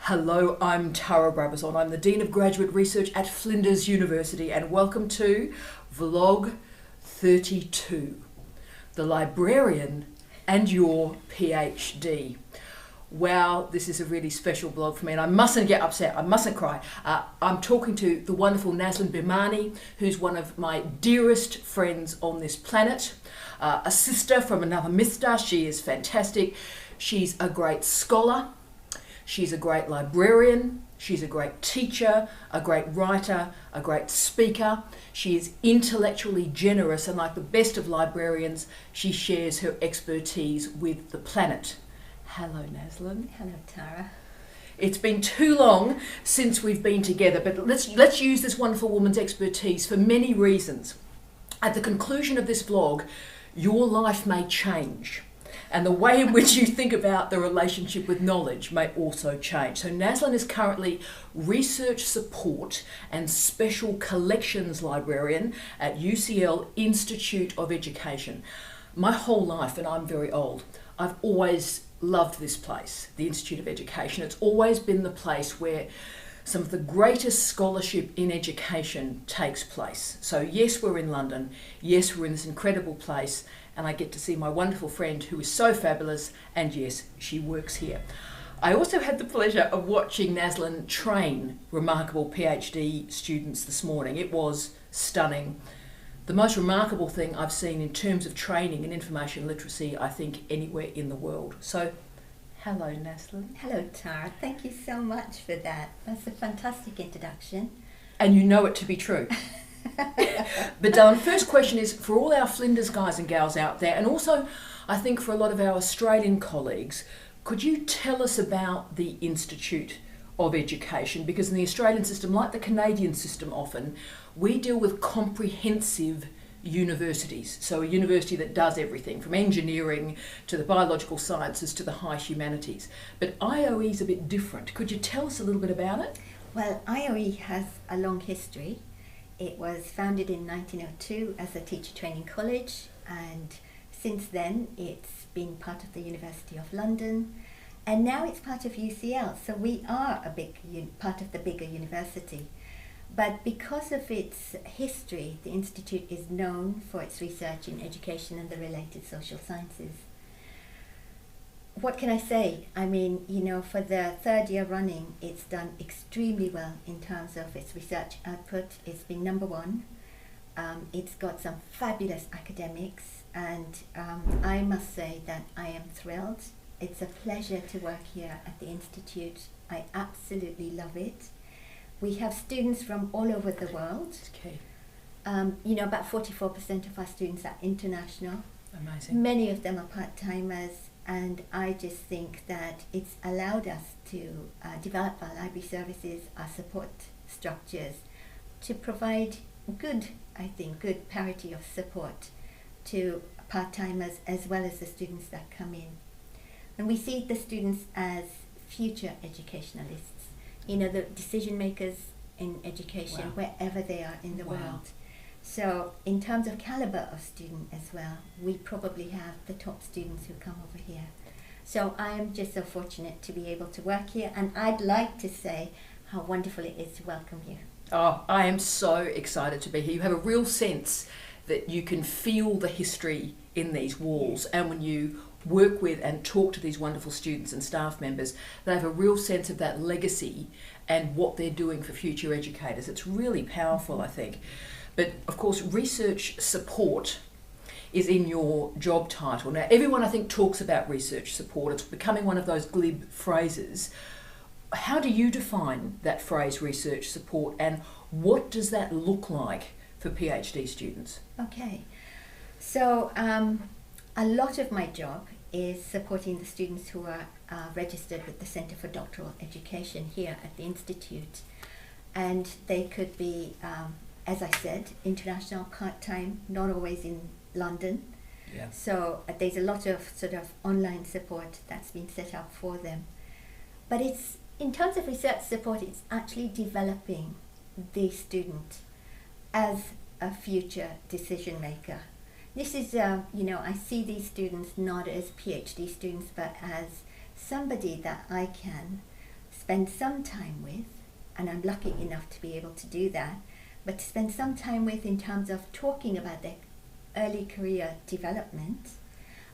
Hello, I'm Tara Brabazon. I'm the Dean of Graduate Research at Flinders University, and welcome to Vlog 32, The Librarian and Your PhD. Wow, this is a really special blog for me, and I mustn't get upset, I mustn't cry. I'm talking to the wonderful Nazlin Bhimani, who's one of my dearest friends on this planet, a sister from another mister. She is fantastic. She's a great scholar. She's a great librarian, she's a great teacher, a great writer, a great speaker. She is intellectually generous, and like the best of librarians, she shares her expertise with the planet. Hello, Nazlin. Hello, Tara. It's been too long since we've been together, but let's use this wonderful woman's expertise for many reasons. At the conclusion of this vlog, your life may change. And the way in which you think about the relationship with knowledge may also change. So Nazlin is currently Research Support and Special Collections Librarian at UCL Institute of Education. My whole life, and I'm very old, I've always loved this place, the Institute of Education. It's always been the place where some of the greatest scholarship in education takes place. So yes, we're in London. Yes, we're in this incredible place. And I get to see my wonderful friend who is so fabulous, and yes, she works here. I also had the pleasure of watching Nazlin train remarkable PhD students this morning. It was stunning. The most remarkable thing I've seen in terms of training in information literacy, I think, anywhere in the world. So, hello, Nazlin. Hello, Tara. Thank you so much for that. That's a fantastic introduction. And you know it to be true. But darling, first question is for all our Flinders guys and gals out there, and also I think for a lot of our Australian colleagues, could you tell us about the Institute of Education? Because in the Australian system, like the Canadian system often, we deal with comprehensive universities. So a university that does everything from engineering to the biological sciences to the high humanities. But IOE is a bit different. Could you tell us a little bit about it? Well, IOE has a long history. It was founded in 1902 as a teacher training college, and since then it's been part of the University of London, and now it's part of UCL, so we are a big part of the bigger university. But because of its history, the Institute is known for its research in education and the related social sciences. What can I say? I mean, for the third year running, it's done extremely well in terms of its research output. It's been number one. It's got some fabulous academics, and I must say that I am thrilled. It's a pleasure to work here at the Institute. I absolutely love it. We have students from all over the world. Okay. About 44% of our students are international. Amazing. Many of them are part-timers. And I just think that it's allowed us to develop our library services, our support structures, to provide good parity of support to part-timers as well as the students that come in. And we see the students as future educationalists, the decision makers in education, wow, wherever they are in the wow, world. So in terms of caliber of student as well, we probably have the top students who come over here. So I am just so fortunate to be able to work here, and I'd like to say how wonderful it is to welcome you. Oh, I am so excited to be here. You have a real sense that you can feel the history in these walls, and when you work with and talk to these wonderful students and staff members, they have a real sense of that legacy and what they're doing for future educators. It's really powerful, I think. But of course, research support is in your job title. Now, everyone I think talks about research support. It's becoming one of those glib phrases. How do you define that phrase, research support, and what does that look like for PhD students? Okay, so a lot of my job is supporting the students who are registered with the Centre for Doctoral Education here at the Institute. And they could be as I said, international part-time, not always in London. Yeah. So there's a lot of sort of online support that's been set up for them. But it's, in terms of research support, it's actually developing the student as a future decision maker. This is, I see these students not as PhD students, but as somebody that I can spend some time with, and I'm lucky enough to be able to do that, but to spend some time with in terms of talking about their early career development,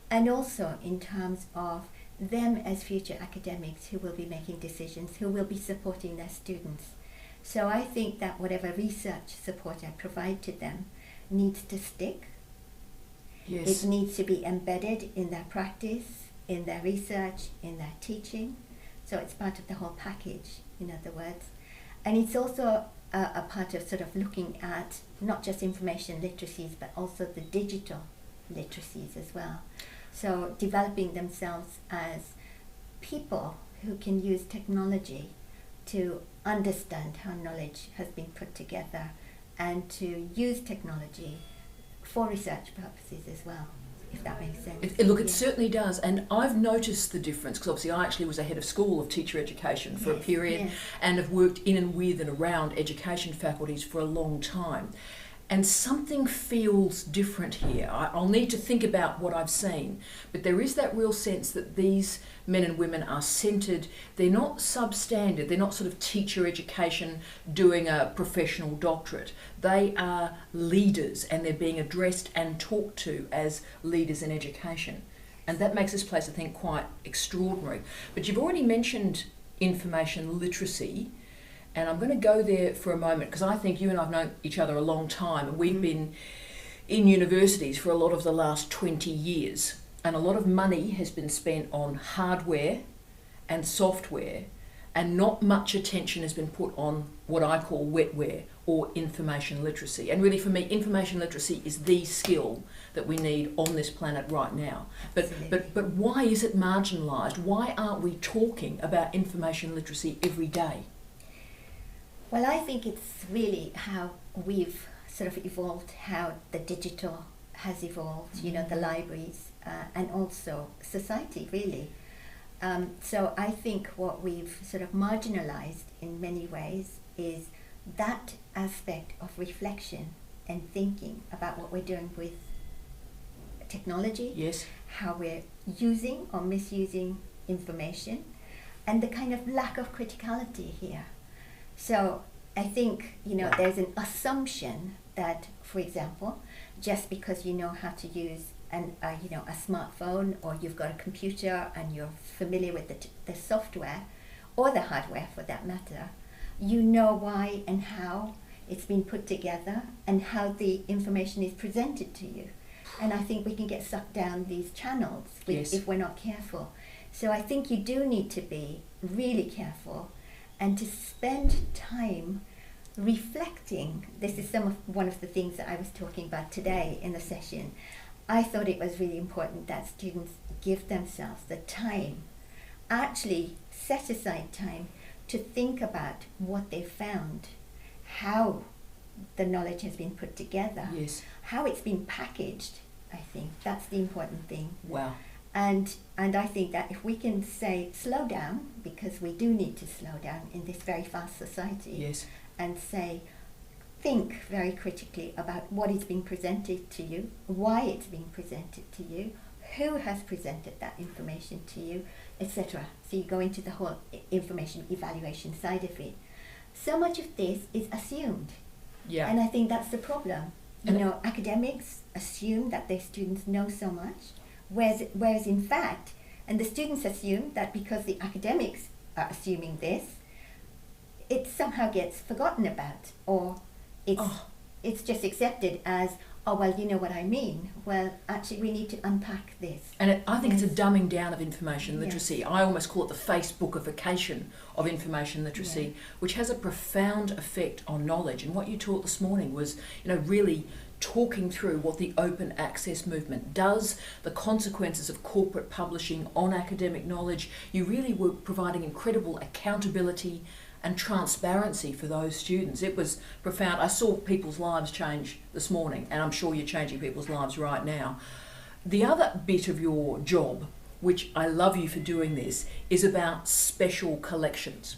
and also in terms of them as future academics who will be making decisions, who will be supporting their students. So I think that whatever research support I provide to them needs to stick. Yes. It needs to be embedded in their practice, in their research, in their teaching. So it's part of the whole package, in other words. And it's also a part of sort of looking at not just information literacies, but also the digital literacies as well. So developing themselves as people who can use technology to understand how knowledge has been put together and to use technology for research purposes as well, if that makes sense. Look, it certainly does, and I've noticed the difference, because obviously I actually was a head of school of teacher education for a period, and have worked in and with and around education faculties for a long time. And something feels different here. I'll need to think about what I've seen, but there is that real sense that these men and women are centred. They're not substandard. They're not sort of teacher education doing a professional doctorate. They are leaders, and they're being addressed and talked to as leaders in education. And that makes this place, I think, quite extraordinary. But you've already mentioned information literacy, and I'm going to go there for a moment, because I think you and I have known each other a long time, and we've been in universities for a lot of the last 20 years, and a lot of money has been spent on hardware and software, and not much attention has been put on what I call wetware, or information literacy. And really, for me, information literacy is the skill that we need on this planet right now. But why is it marginalised? Why aren't we talking about information literacy every day? Well, I think it's really how we've sort of evolved, how the digital has evolved, you know, the libraries, and also society, really. So I think what we've sort of marginalized in many ways is that aspect of reflection and thinking about what we're doing with technology, yes, how we're using or misusing information, and the kind of lack of criticality here. So I think, you know, there's an assumption that, for example, just because you know how to use a smartphone, or you've got a computer and you're familiar with the software or the hardware for that matter, you know why and how it's been put together and how the information is presented to you. And I think we can get sucked down these channels if we're not careful. So I think you do need to be really careful and to spend time reflecting. This is one of the things that I was talking about today in the session. I thought it was really important that students give themselves the time, actually set aside time to think about what they found, how the knowledge has been put together, how it's been packaged. I think that's the important thing. Wow. And I think that if we can say slow down, because we do need to slow down in this very fast society, and say think very critically about what is being presented to you, why it's being presented to you, who has presented that information to you, etc. So you go into the whole information evaluation side of it. So much of this is assumed, and I think that's the problem. You know, academics assume that their students know so much, whereas in fact, and the students assume that because the academics are assuming this, it somehow gets forgotten about, or it's just accepted as, oh, well, you know what I mean. Well, actually, we need to unpack this. And I think it's a dumbing down of information literacy. I almost call it the Facebookification of information literacy, which has a profound effect on knowledge. And what you taught this morning was, you know, really talking through what the open access movement does, the consequences of corporate publishing on academic knowledge. You really were providing incredible accountability and transparency for those students. It was profound. I saw people's lives change this morning, and I'm sure you're changing people's lives right now. The other bit of your job, which I love you for doing this, is about special collections.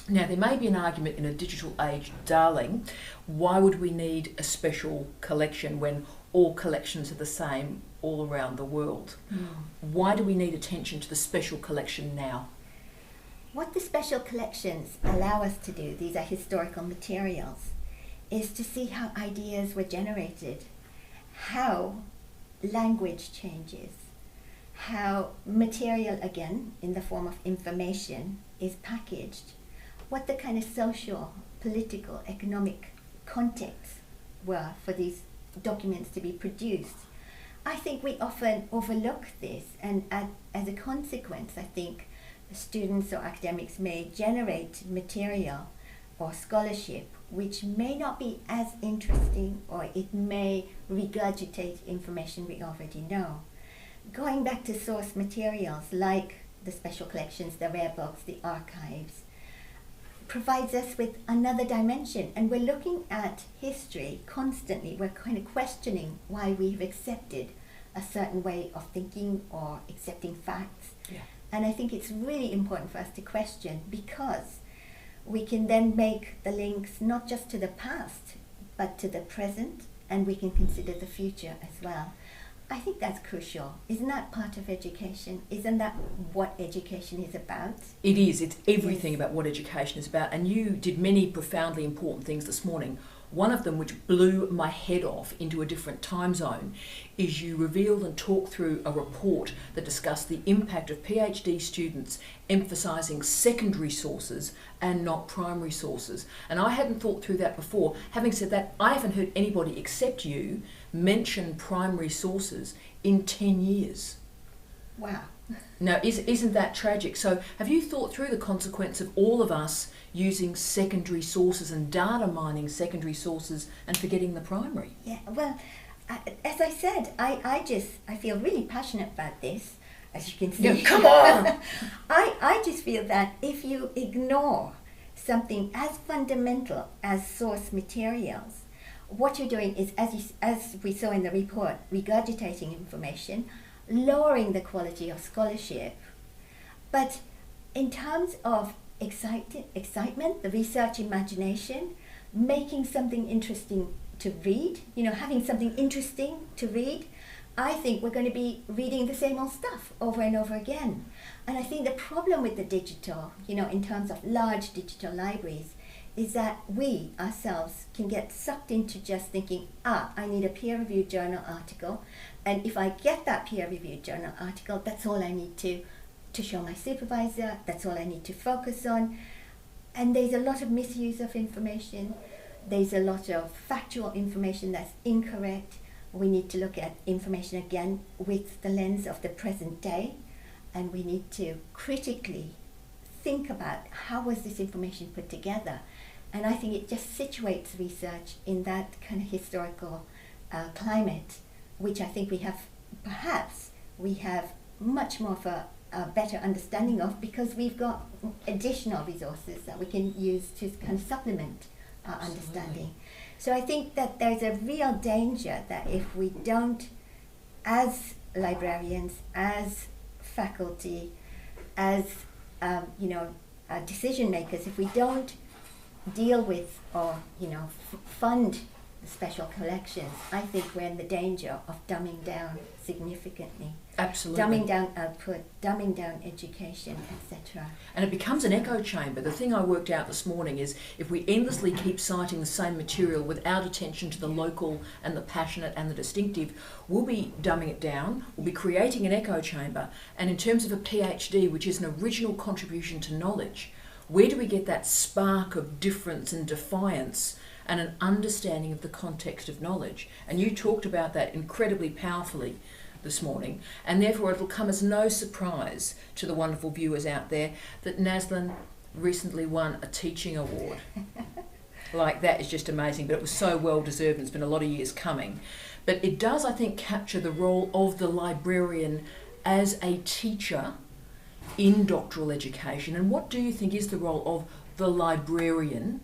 Now, there may be an argument in a digital age, darling, why would we need a special collection when all collections are the same all around the world? Why do we need attention to the special collection now? What the special collections allow us to do, these are historical materials, is to see how ideas were generated, how language changes, how material, again, in the form of information, is packaged, what the kind of social, political, economic contexts were for these documents to be produced. I think we often overlook this, and as a consequence, I think students or academics may generate material or scholarship which may not be as interesting, or it may regurgitate information we already know. Going back to source materials like the special collections, the rare books, the archives, provides us with another dimension, and we're looking at history constantly. We're kind of questioning why we've accepted a certain way of thinking or accepting facts. Yeah. And I think it's really important for us to question, because we can then make the links not just to the past, but to the present, and we can consider the future as well. I think that's crucial. Isn't that part of education? Isn't that what education is about? It is. It's everything about what education is about. And you did many profoundly important things this morning. One of them, which blew my head off into a different time zone, is you revealed and talked through a report that discussed the impact of PhD students emphasising secondary sources and not primary sources. And I hadn't thought through that before. Having said that, I haven't heard anybody except you mention primary sources in 10 years. Wow. Now, isn't that tragic? So have you thought through the consequence of all of us using secondary sources and data mining secondary sources and forgetting the primary? Yeah, well, as I said, I feel really passionate about this, as you can see. Yeah, come on! I just feel that if you ignore something as fundamental as source materials, what you're doing is, as we saw in the report, regurgitating information, lowering the quality of scholarship. But in terms of excitement, the research imagination, making something interesting to read, having something interesting to read, I think we're going to be reading the same old stuff over and over again. And I think the problem with the digital, in terms of large digital libraries, is that we ourselves can get sucked into just thinking, I need a peer-reviewed journal article, and if I get that peer-reviewed journal article, that's all I need to show my supervisor, that's all I need to focus on. And there's a lot of misuse of information, there's a lot of factual information that's incorrect. We need to look at information again with the lens of the present day, and we need to critically think about how was this information put together. And I think it just situates research in that kind of historical climate, which I think we have much more of a better understanding of, because we've got additional resources that we can use to kind of supplement our understanding. So I think that there's a real danger that if we don't, as librarians, as faculty, as decision makers, if we don't deal with or fund the special collections, I think we're in the danger of dumbing down significantly. Absolutely. Dumbing down output, dumbing down education, etc. And it becomes an echo chamber. The thing I worked out this morning is if we endlessly keep citing the same material without attention to the local and the passionate and the distinctive, we'll be dumbing it down, we'll be creating an echo chamber. And in terms of a PhD, which is an original contribution to knowledge, where do we get that spark of difference and defiance and an understanding of the context of knowledge? And you talked about that incredibly powerfully this morning, and therefore it will come as no surprise to the wonderful viewers out there that Nazlin recently won a teaching award. Like, that is just amazing, but it was so well deserved, and it's been a lot of years coming. But it does, I think, capture the role of the librarian as a teacher in doctoral education. And what do you think is the role of the librarian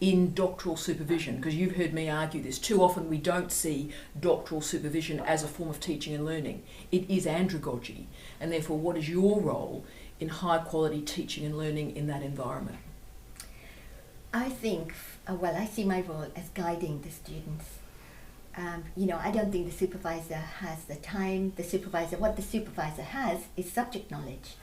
in doctoral supervision? Because you've heard me argue this. Too often we don't see doctoral supervision as a form of teaching and learning. It is andragogy. And therefore, what is your role in high quality teaching and learning in that environment? I think, I see my role as guiding the students. I don't think the supervisor has the time. What the supervisor has is subject knowledge.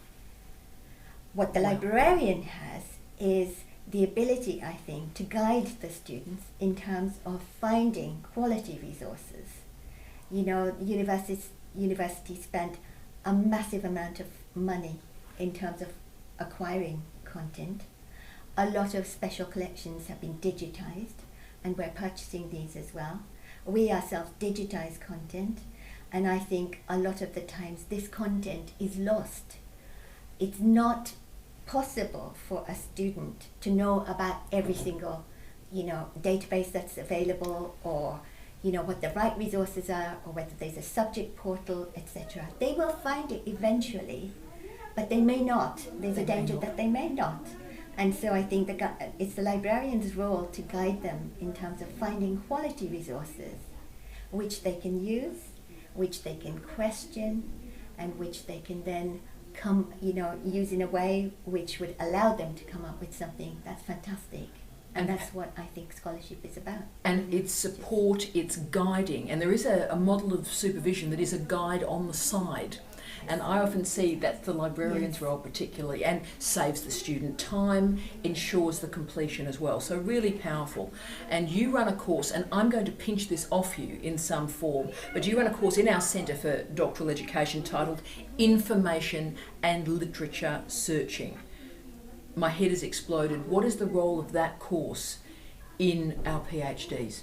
What the librarian has is the ability, I think, to guide the students in terms of finding quality resources. You know, universities spend a massive amount of money in terms of acquiring content. A lot of special collections have been digitized, and we're purchasing these as well. We ourselves digitize content, and I think a lot of the times this content is lost. It's not possible for a student to know about every single, database that's available, or what the right resources are, or whether there's a subject portal, etc. They will find it eventually, but they may not. There's a danger that they may not. And so I think it's the librarian's role to guide them in terms of finding quality resources, which they can use, which they can question, and which they can then use in a way which would allow them to come up with something that's fantastic. And that's what I think scholarship is about. And it's support, it's guiding, and there is a model of supervision that is a guide on the side. And I often see that's the librarian's role particularly, and saves the student time, ensures the completion as well. So really powerful. And you run a course, and I'm going to pinch this off you in some form, but you run a course in our Centre for Doctoral Education titled Information and Literature Searching. My head has exploded. What is the role of that course in our PhDs?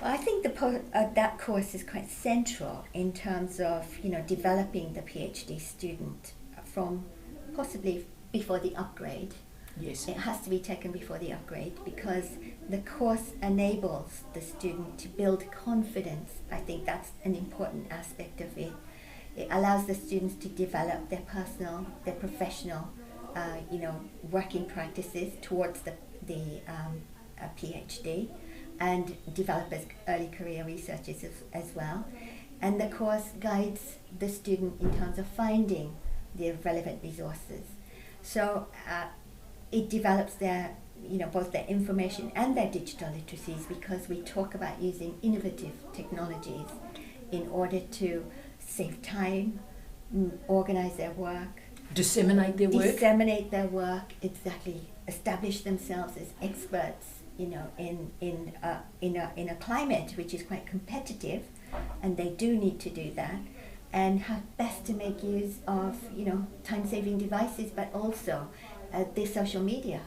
Well, I think that course is quite central in terms of developing the PhD student from possibly before the upgrade. Yes. It has to be taken before the upgrade because the course enables the student to build confidence. I think that's an important aspect of it. It allows the students to develop their personal, their professional, working practices towards the PhD, and develop as early career researchers as well. And the course guides the student in terms of finding the relevant resources. So it develops their, both their information and their digital literacies, because we talk about using innovative technologies in order to save time, organize their work, disseminate their work, exactly, establish themselves as experts, in a climate which is quite competitive, and they do need to do that, and how best to make use of time-saving devices, but also the social media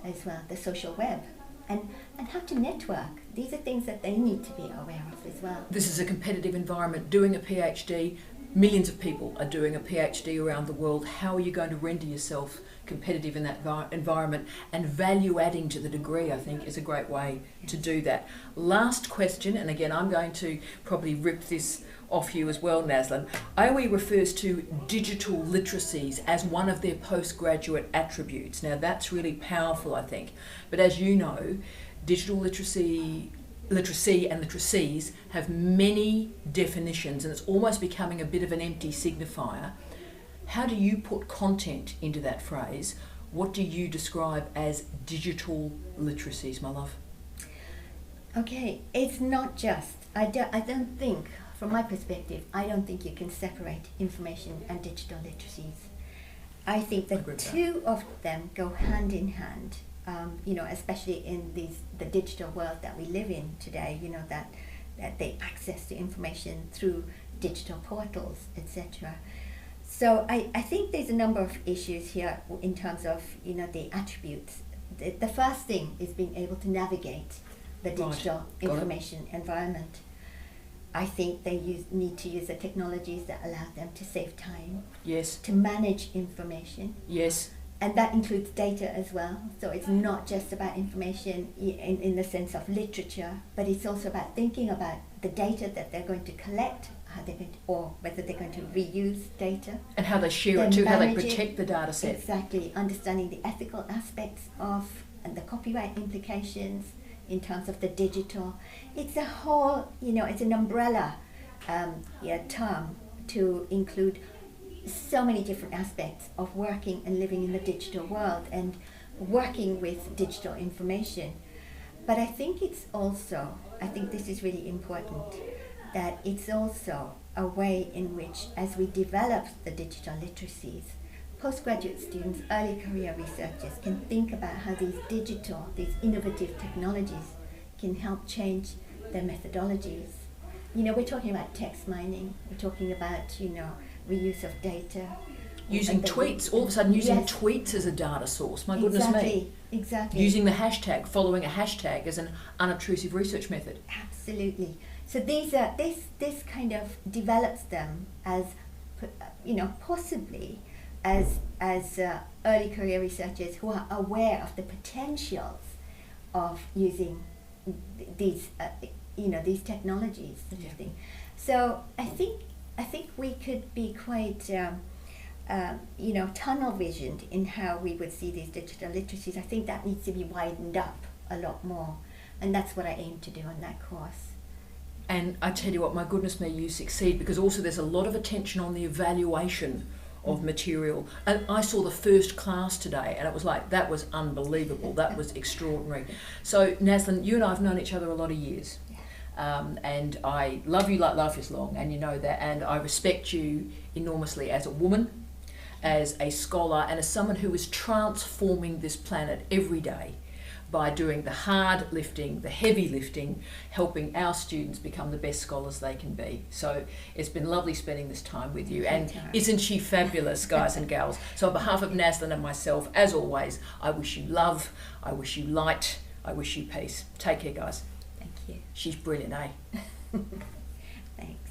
as well, the social web, and how to network. These are things that they need to be aware of as well. This is a competitive environment. Doing a PhD, millions of people are doing a PhD around the world. How are you going to render yourself competitive in that environment? And value adding to the degree, I think, is a great way to do that. Last question, and again, I'm going to probably rip this off you as well, Nazlin. IOE refers to digital literacies as one of their postgraduate attributes. Now, that's really powerful, I think. But as you know, digital literacy and literacies have many definitions, and it's almost becoming a bit of an empty signifier. How do you put content into that phrase? What do you describe as digital literacies, my love? Okay, it's not just, I don't think, from my perspective, I don't think you can separate information and digital literacies. I think that two of them go hand in hand. Especially in the digital world that we live in today, that they access to information through digital portals, etc. So I think there's a number of issues here in terms of the attributes. The first thing is being able to navigate the digital information environment. I think they need to use the technologies that allow them to save time. Yes. To manage information. Yes. And that includes data as well. So it's not just about information in the sense of literature, but it's also about thinking about the data that they're going to collect, or whether they're going to reuse data. And how they share it too, how they protect the data set. Exactly, understanding the ethical aspects of and the copyright implications in terms of the digital. It's a whole, it's an umbrella term to include so many different aspects of working and living in the digital world and working with digital information. But I think this is really important, that it's also a way in which, as we develop the digital literacies, postgraduate students, early career researchers can think about how these innovative technologies can help change their methodologies. We're talking about text mining, we're talking about, reuse of data. Using tweets, all of a sudden using Yes. tweets as a data source, my goodness me. Exactly. Using the hashtag, following a hashtag as an unobtrusive research method. Absolutely. So this kind of develops them as, possibly as early career researchers who are aware of the potentials of using these these technologies, sort of thing. So I think we could be quite tunnel visioned in how we would see these digital literacies. I think that needs to be widened up a lot more, and that's what I aim to do on that course. And I tell you what, my goodness me, you succeed, because also there's a lot of attention on the evaluation of material. And I saw the first class today and it was like, that was unbelievable, that was extraordinary. So Nazlin, you and I have known each other a lot of years. And I love you like life is long, and you know that, and I respect you enormously as a woman, as a scholar, and as someone who is transforming this planet every day by doing the hard lifting, the heavy lifting, helping our students become the best scholars they can be. So it's been lovely spending this time with you, and isn't she fabulous, guys and gals? So on behalf of Nazlin and myself, as always, I wish you love, I wish you light, I wish you peace. Take care, guys. Thank you. She's brilliant, eh? Thanks.